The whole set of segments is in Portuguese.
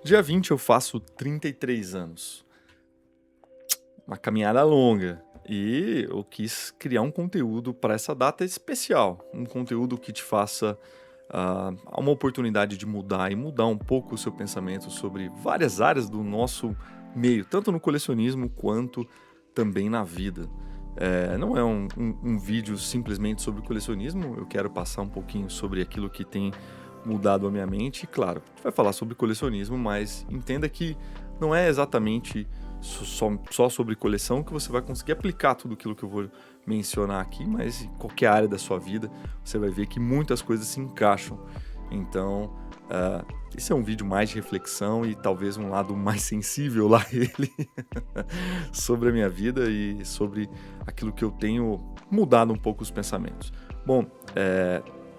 Dia 20 eu faço 33 anos. Uma caminhada longa. E eu quis criar um conteúdo para essa data especial. Um conteúdo que te faça uma oportunidade de mudar e mudar um pouco o seu pensamento sobre várias áreas do nosso meio, tanto no colecionismo quanto também na vida. Não é um vídeo simplesmente sobre colecionismo, eu quero passar um pouquinho sobre aquilo que tem mudado a minha mente. E claro, a gente vai falar sobre colecionismo, mas entenda que não é exatamente só sobre coleção que você vai conseguir aplicar tudo aquilo que eu vou mencionar aqui, mas em qualquer área da sua vida você vai ver que muitas coisas se encaixam. Então, esse é um vídeo mais de reflexão e talvez um lado mais sensível lá ele sobre a minha vida e sobre aquilo que eu tenho mudado um pouco os pensamentos. Bom,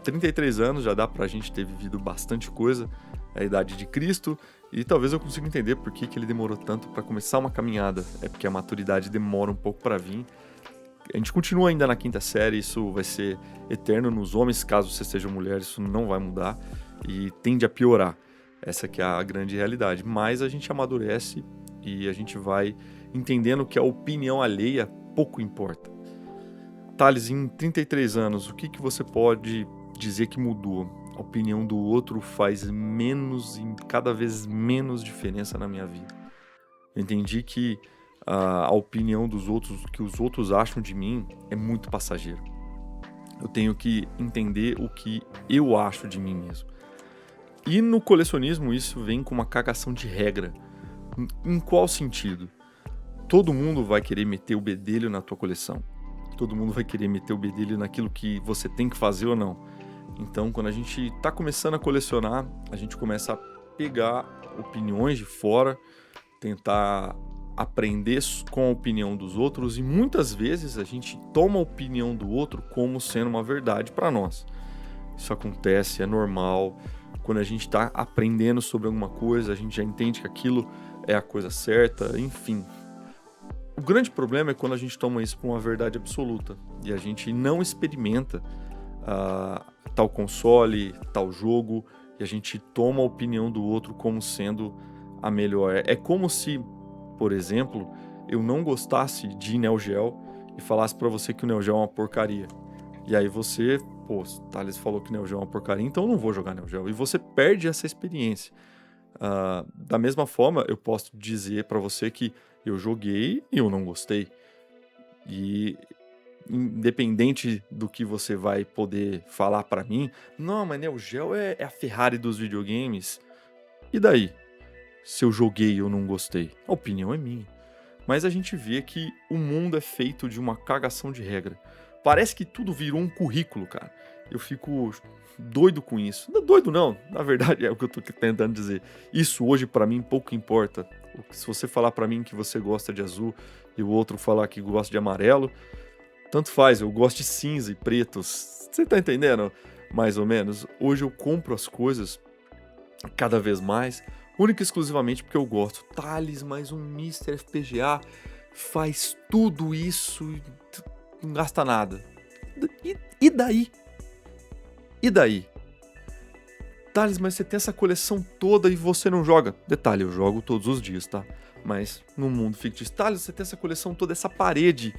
33 anos já dá pra gente ter vivido bastante coisa, é a idade de Cristo, e talvez eu consiga entender por que ele demorou tanto para começar uma caminhada. É porque a maturidade demora um pouco para vir. A gente continua ainda na quinta série, isso vai ser eterno nos homens, caso você seja mulher, isso não vai mudar e tende a piorar. Essa que é a grande realidade. Mas a gente amadurece e a gente vai entendendo que a opinião alheia pouco importa. Thales, em 33 anos, o que você pode dizer que mudou? A opinião do outro faz menos e cada vez menos diferença na minha vida. Eu entendi que a opinião dos outros, o que os outros acham de mim, é muito passageiro. Eu tenho que entender o que eu acho de mim mesmo. E no colecionismo isso vem com uma cagação de regra. Em qual sentido? Todo mundo vai querer meter o bedelho na tua coleção. Todo mundo vai querer meter o bedelho naquilo que você tem que fazer ou não. Então, quando a gente está começando a colecionar, a gente começa a pegar opiniões de fora, tentar aprender com a opinião dos outros, e muitas vezes a gente toma a opinião do outro como sendo uma verdade para nós. Isso acontece, é normal. Quando a gente está aprendendo sobre alguma coisa, a gente já entende que aquilo é a coisa certa, enfim. O grande problema é quando a gente toma isso por uma verdade absoluta e a gente não experimenta tal console, tal jogo, e a gente toma a opinião do outro como sendo a melhor. É como se, por exemplo, eu não gostasse de Neo Geo e falasse pra você que o Neo Geo é uma porcaria. E aí você, Thales falou que Neo Geo é uma porcaria, então eu não vou jogar Neo Geo. E você perde essa experiência. Da mesma forma, eu posso dizer pra você que eu joguei e eu não gostei. E independente do que você vai poder falar pra mim, não, mas Neo Geo é a Ferrari dos videogames. E daí? Se eu joguei e eu não gostei? A opinião é minha. Mas a gente vê que o mundo é feito de uma cagação de regra. Parece que tudo virou um currículo, cara. Eu fico doido com isso. Não doido não, na verdade é o que eu tô tentando dizer. Isso hoje pra mim pouco importa. Se você falar pra mim que você gosta de azul e o outro falar que gosta de amarelo, tanto faz, eu gosto de cinza e pretos. Você tá entendendo? Mais ou menos. Hoje eu compro as coisas cada vez mais, única e exclusivamente porque eu gosto. Thales, mas um Mr. FPGA faz tudo isso e não gasta nada. E daí? E daí? Thales, mas você tem essa coleção toda e você não joga? Detalhe, eu jogo todos os dias, tá? Mas no mundo fictício. Thales, você tem essa coleção toda, essa parede.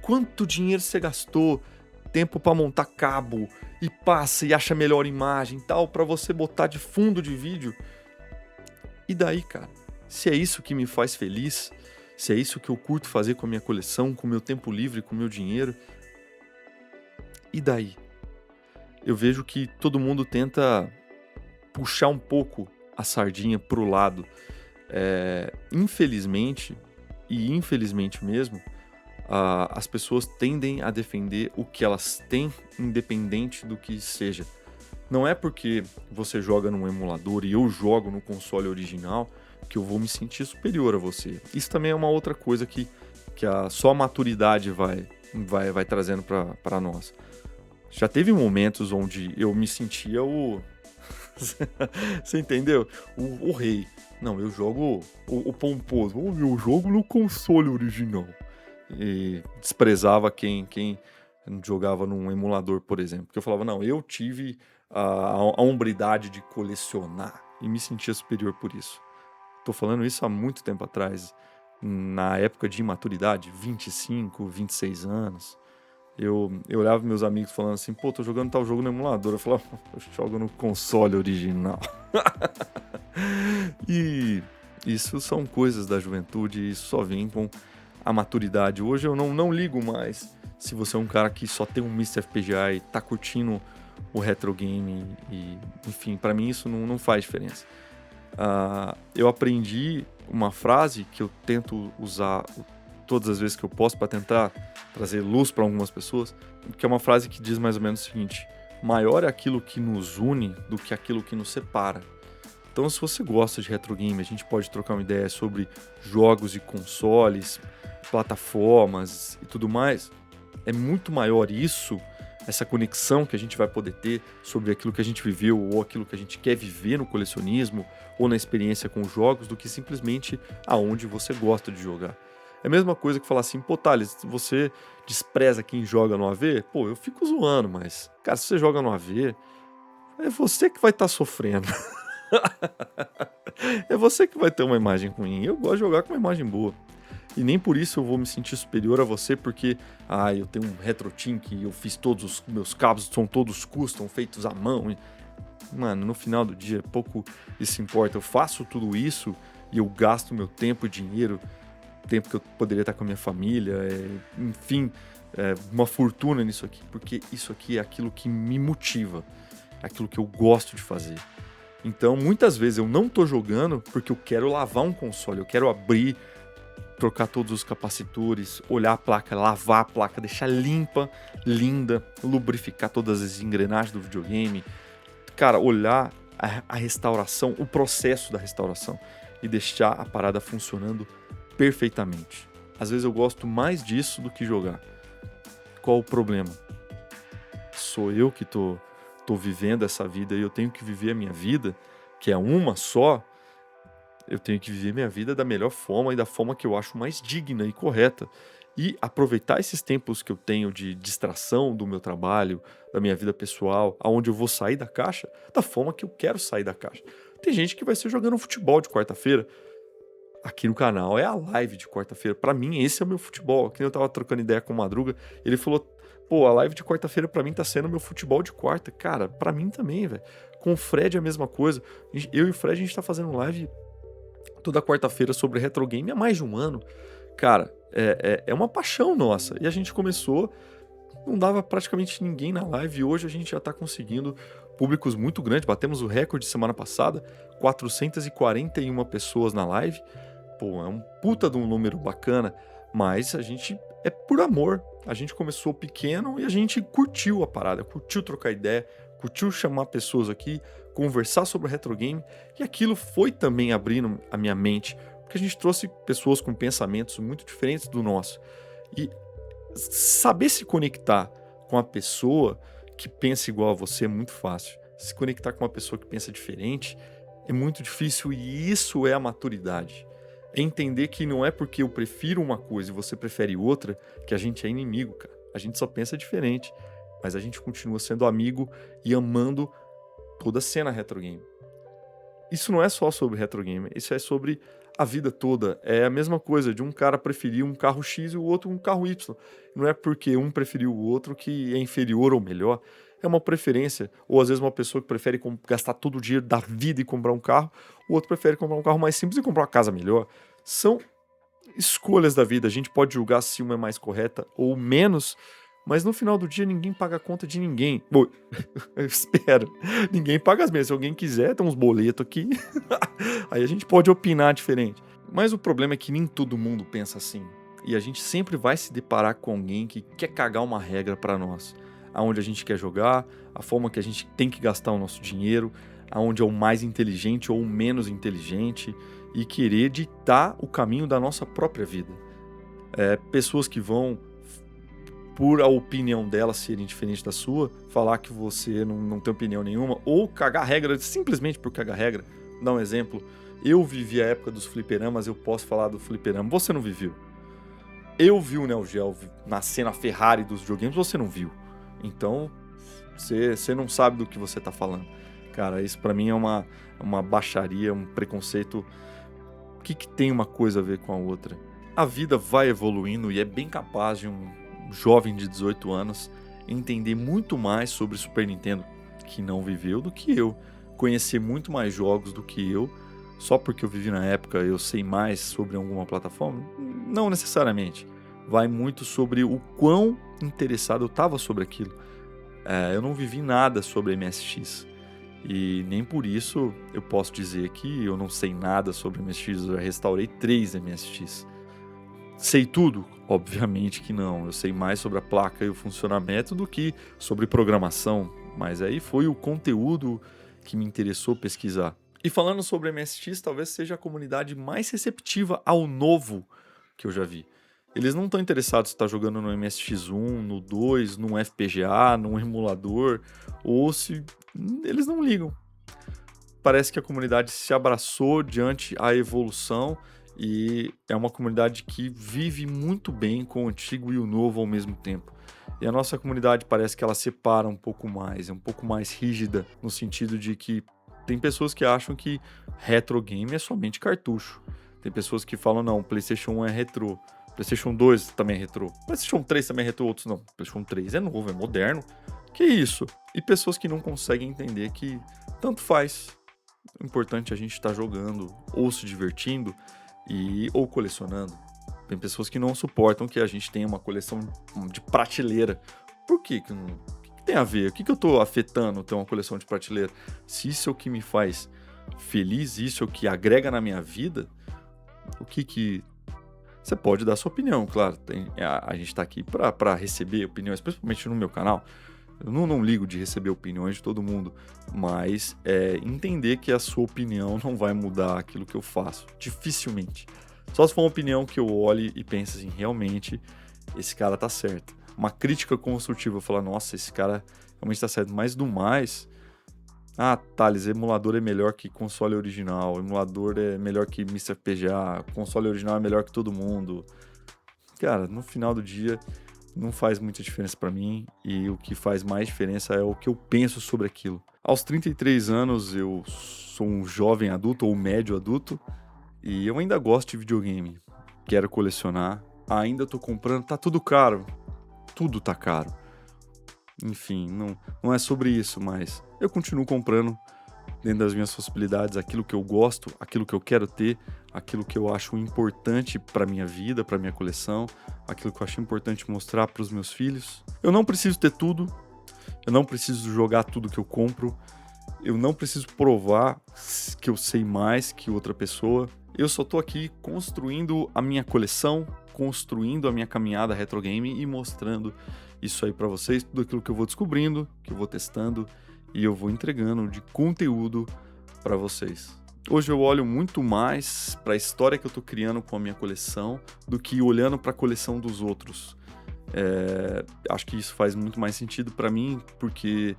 Quanto dinheiro você gastou? Tempo pra montar cabo e passa e acha a melhor imagem e tal pra você botar de fundo de vídeo. E daí, cara? Se é isso que me faz feliz, se é isso que eu curto fazer com a minha coleção, com o meu tempo livre, com o meu dinheiro, e daí? Eu vejo que todo mundo tenta puxar um pouco a sardinha pro lado. Infelizmente, e infelizmente mesmo, as pessoas tendem a defender o que elas têm, independente do que seja. Não é porque você joga num emulador e eu jogo no console original que eu vou me sentir superior a você. Isso também é uma outra coisa que só a maturidade vai trazendo pra nós. Já teve momentos onde eu me sentia o... Você entendeu? O rei. Não, eu jogo o pomposo. Eu jogo no console original. E desprezava quem jogava num emulador, por exemplo. Porque eu falava, não, eu tive a hombridade de colecionar e me sentia superior por isso. tô falando isso há muito tempo atrás, na época de imaturidade, 25, 26 anos. Eu olhava meus amigos falando assim, pô, tô jogando tal jogo no emulador. Eu falava, eu jogo no console original. E isso são coisas da juventude, e isso só vem com a maturidade. Hoje eu não ligo mais se você é um cara que só tem um Mr. FPGA e tá curtindo o retro game. E, enfim, pra mim isso não faz diferença. Eu aprendi uma frase que eu tento usar todas as vezes que eu posso para tentar trazer luz para algumas pessoas, que é uma frase que diz mais ou menos o seguinte: maior é aquilo que nos une do que aquilo que nos separa. Então, se você gosta de retro game, a gente pode trocar uma ideia sobre jogos e consoles, plataformas e tudo mais. É muito maior isso, essa conexão que a gente vai poder ter sobre aquilo que a gente viveu ou aquilo que a gente quer viver no colecionismo ou na experiência com os jogos, do que simplesmente aonde você gosta de jogar. É a mesma coisa que falar assim, pô, Thales, você despreza quem joga no AV? Pô, eu fico zoando, mas, cara, se você joga no AV, é você que vai estar sofrendo. É você que vai ter uma imagem ruim. Eu gosto de jogar com uma imagem boa. E nem por isso eu vou me sentir superior a você, porque eu tenho um RetroTink e eu fiz todos os meus cabos, são todos custom, feitos à mão. Mano, no final do dia, pouco isso importa. Eu faço tudo isso e eu gasto meu tempo e dinheiro, tempo que eu poderia estar com a minha família, enfim, uma fortuna nisso aqui, porque isso aqui é aquilo que me motiva, é aquilo que eu gosto de fazer. Então, muitas vezes eu não tô jogando porque eu quero lavar um console, eu quero abrir, trocar todos os capacitores, olhar a placa, lavar a placa, deixar limpa, linda, lubrificar todas as engrenagens do videogame. Cara, olhar a restauração, o processo da restauração e deixar a parada funcionando perfeitamente. Às vezes eu gosto mais disso do que jogar. Qual o problema? Sou eu que tô vivendo essa vida e eu tenho que viver a minha vida, que é uma só. Eu tenho que viver minha vida da melhor forma e da forma que eu acho mais digna e correta. E aproveitar esses tempos que eu tenho de distração do meu trabalho, da minha vida pessoal, aonde eu vou sair da caixa, da forma que eu quero sair da caixa. Tem gente que vai ser jogando futebol de quarta-feira. Aqui no canal é a live de quarta-feira. Pra mim, esse é o meu futebol. Aqui eu tava trocando ideia com o Madruga, ele falou, pô, a live de quarta-feira pra mim tá sendo meu futebol de quarta. Cara, pra mim também, velho. Com o Fred é a mesma coisa. Eu e o Fred, a gente tá fazendo live toda quarta-feira sobre retro game há mais de um ano. Cara, é uma paixão nossa. E a gente começou, não dava praticamente ninguém na live, e hoje a gente já tá conseguindo públicos muito grandes. Batemos o recorde semana passada, 441 pessoas na live. Pô, é um puta de um número bacana, mas a gente é por amor. A gente começou pequeno e a gente curtiu a parada, curtiu trocar ideia, curtiu chamar pessoas aqui, conversar sobre o retro game, e aquilo foi também abrindo a minha mente, porque a gente trouxe pessoas com pensamentos muito diferentes do nosso. E saber se conectar com a pessoa que pensa igual a você é muito fácil. Se conectar com uma pessoa que pensa diferente é muito difícil, e isso é a maturidade. É entender que não é porque eu prefiro uma coisa e você prefere outra que a gente é inimigo, cara. A gente só pensa diferente, mas a gente continua sendo amigo e amando toda a cena retro game. Isso não é só sobre retro game, isso é sobre a vida toda. É a mesma coisa de um cara preferir um carro X e o outro um carro Y. Não é porque um preferiu o outro que é inferior ou melhor. É uma preferência. Ou às vezes uma pessoa que prefere gastar todo o dinheiro da vida e comprar um carro, o outro prefere comprar um carro mais simples e comprar uma casa melhor. São escolhas da vida. A gente pode julgar se uma é mais correta ou menos, mas no final do dia ninguém paga a conta de ninguém. Bom, eu espero. Ninguém paga as mesmas. Se alguém quiser, tem uns boletos aqui. Aí a gente pode opinar diferente. Mas o problema é que nem todo mundo pensa assim. E a gente sempre vai se deparar com alguém que quer cagar uma regra pra nós. Aonde a gente quer jogar, a forma que a gente tem que gastar o nosso dinheiro, aonde é o mais inteligente ou o menos inteligente, e querer ditar o caminho da nossa própria vida. Pessoas que vão, por a opinião dela serem diferente da sua, falar que você não tem opinião nenhuma, ou cagar regra simplesmente por cagar regra. Vou dar um exemplo. Eu vivi a época dos fliperamas, eu posso falar do fliperama. Você não viveu. Eu vi o Neo Geo nascer na Ferrari dos videogames, você não viu. Então, você não sabe do que você tá falando. Cara, isso pra mim é uma baixaria, um preconceito que tem uma coisa a ver com a outra? A vida vai evoluindo e é bem capaz de um jovem de 18 anos entender muito mais sobre Super Nintendo, que não viveu, do que eu. Conhecer muito mais jogos do que eu. Só porque eu vivi na época eu sei mais sobre alguma plataforma? Não necessariamente. Vai muito sobre o quão interessado eu estava sobre aquilo. Eu não vivi nada sobre MSX. E nem por isso eu posso dizer que eu não sei nada sobre MSX. Eu já restaurei 3 MSX. Sei tudo? Obviamente que não. Eu sei mais sobre a placa e o funcionamento do que sobre programação. Mas aí foi o conteúdo que me interessou pesquisar. E falando sobre MSX, talvez seja a comunidade mais receptiva ao novo que eu já vi. Eles não estão interessados se está jogando no MSX1, no 2, num FPGA, num emulador, ou se... Eles não ligam. Parece que a comunidade se abraçou diante a evolução e é uma comunidade que vive muito bem com o antigo e o novo ao mesmo tempo. E a nossa comunidade parece que ela separa um pouco mais, é um pouco mais rígida, no sentido de que tem pessoas que acham que retro game é somente cartucho. Tem pessoas que falam, não, PlayStation 1 é retrô, PlayStation 2 também é retrô, PlayStation 3 também é retrô, outros não. PlayStation 3 é novo, é moderno. Que isso? E pessoas que não conseguem entender que tanto faz. O importante é a gente estar jogando, ou se divertindo, ou colecionando. Tem pessoas que não suportam que a gente tenha uma coleção de prateleira. Por quê? O que tem a ver? O que eu estou afetando ter uma coleção de prateleira? Se isso é o que me faz feliz, isso é o que agrega na minha vida, o que... Você pode dar sua opinião, claro. A gente está aqui para receber opiniões, principalmente no meu canal. Eu não ligo de receber opiniões de todo mundo, mas entender que a sua opinião não vai mudar aquilo que eu faço. Dificilmente. Só se for uma opinião que eu olhe e pense assim, realmente, esse cara tá certo. Uma crítica construtiva, falar, nossa, esse cara realmente tá certo. Mas do mais, Thales, emulador é melhor que console original, emulador é melhor que Mr. PGA, console original é melhor que todo mundo. Cara, no final do dia, não faz muita diferença pra mim, e o que faz mais diferença é o que eu penso sobre aquilo. Aos 33 anos, eu sou um jovem adulto ou médio adulto, e eu ainda gosto de videogame. Quero colecionar, ainda tô comprando, tá tudo caro. Tudo tá caro. Enfim, não é sobre isso, mas eu continuo comprando dentro das minhas possibilidades aquilo que eu gosto, aquilo que eu quero ter, aquilo que eu acho importante para minha vida, para minha coleção, aquilo que eu acho importante mostrar para os meus filhos. Eu não preciso ter tudo, eu não preciso jogar tudo que eu compro, eu não preciso provar que eu sei mais que outra pessoa. Eu só tô aqui construindo a minha coleção, construindo a minha caminhada retro game e mostrando isso aí para vocês, tudo aquilo que eu vou descobrindo, que eu vou testando e eu vou entregando de conteúdo para vocês. Hoje eu olho muito mais para a história que eu tô criando com a minha coleção do que olhando para a coleção dos outros. Acho que isso faz muito mais sentido para mim, porque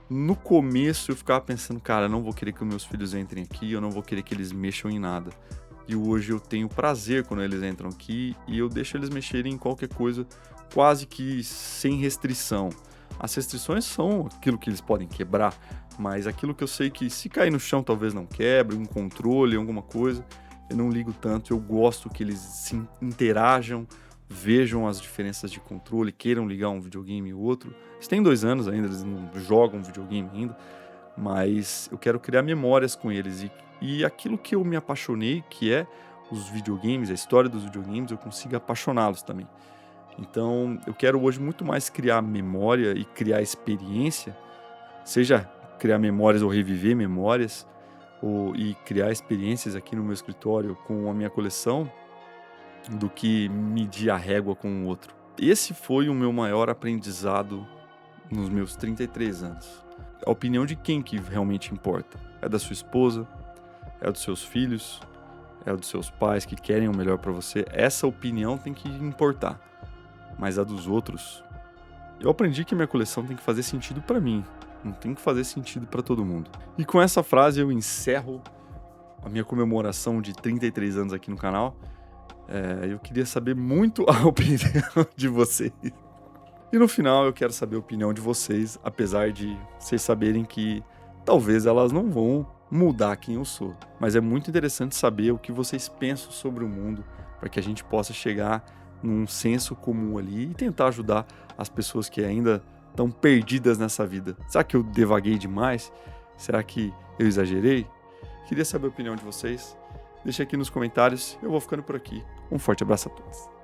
no começo eu ficava pensando, cara, eu não vou querer que os meus filhos entrem aqui, eu não vou querer que eles mexam em nada. E hoje eu tenho prazer quando eles entram aqui e eu deixo eles mexerem em qualquer coisa, quase que sem restrição. As restrições são aquilo que eles podem quebrar, mas aquilo que eu sei que se cair no chão talvez não quebre, um controle, alguma coisa, eu não ligo tanto, eu gosto que eles se interajam, vejam as diferenças de controle, queiram ligar um videogame e outro. Eles têm 2 anos ainda, eles não jogam videogame ainda, mas eu quero criar memórias com eles e aquilo que eu me apaixonei, que é os videogames, a história dos videogames, eu consigo apaixoná-los também. Então, eu quero hoje muito mais criar memória e criar experiência, seja criar memórias ou reviver memórias, e criar experiências aqui no meu escritório com a minha coleção, do que medir a régua com o outro. Esse foi o meu maior aprendizado nos meus 33 anos. A opinião de quem que realmente importa? É da sua esposa? É dos seus filhos? É dos seus pais que querem o melhor para você? Essa opinião tem que importar. Mas a dos outros, eu aprendi que a minha coleção tem que fazer sentido para mim, não tem que fazer sentido para todo mundo. E com essa frase eu encerro a minha comemoração de 33 anos aqui no canal. Eu queria saber muito a opinião de vocês. E no final eu quero saber a opinião de vocês, apesar de vocês saberem que talvez elas não vão mudar quem eu sou. Mas é muito interessante saber o que vocês pensam sobre o mundo, para que a gente possa chegar num senso comum ali e tentar ajudar as pessoas que ainda estão perdidas nessa vida. Será que eu devaguei demais? Será que eu exagerei? Queria saber a opinião de vocês. Deixa aqui nos comentários. Eu vou ficando por aqui. Um forte abraço a todos.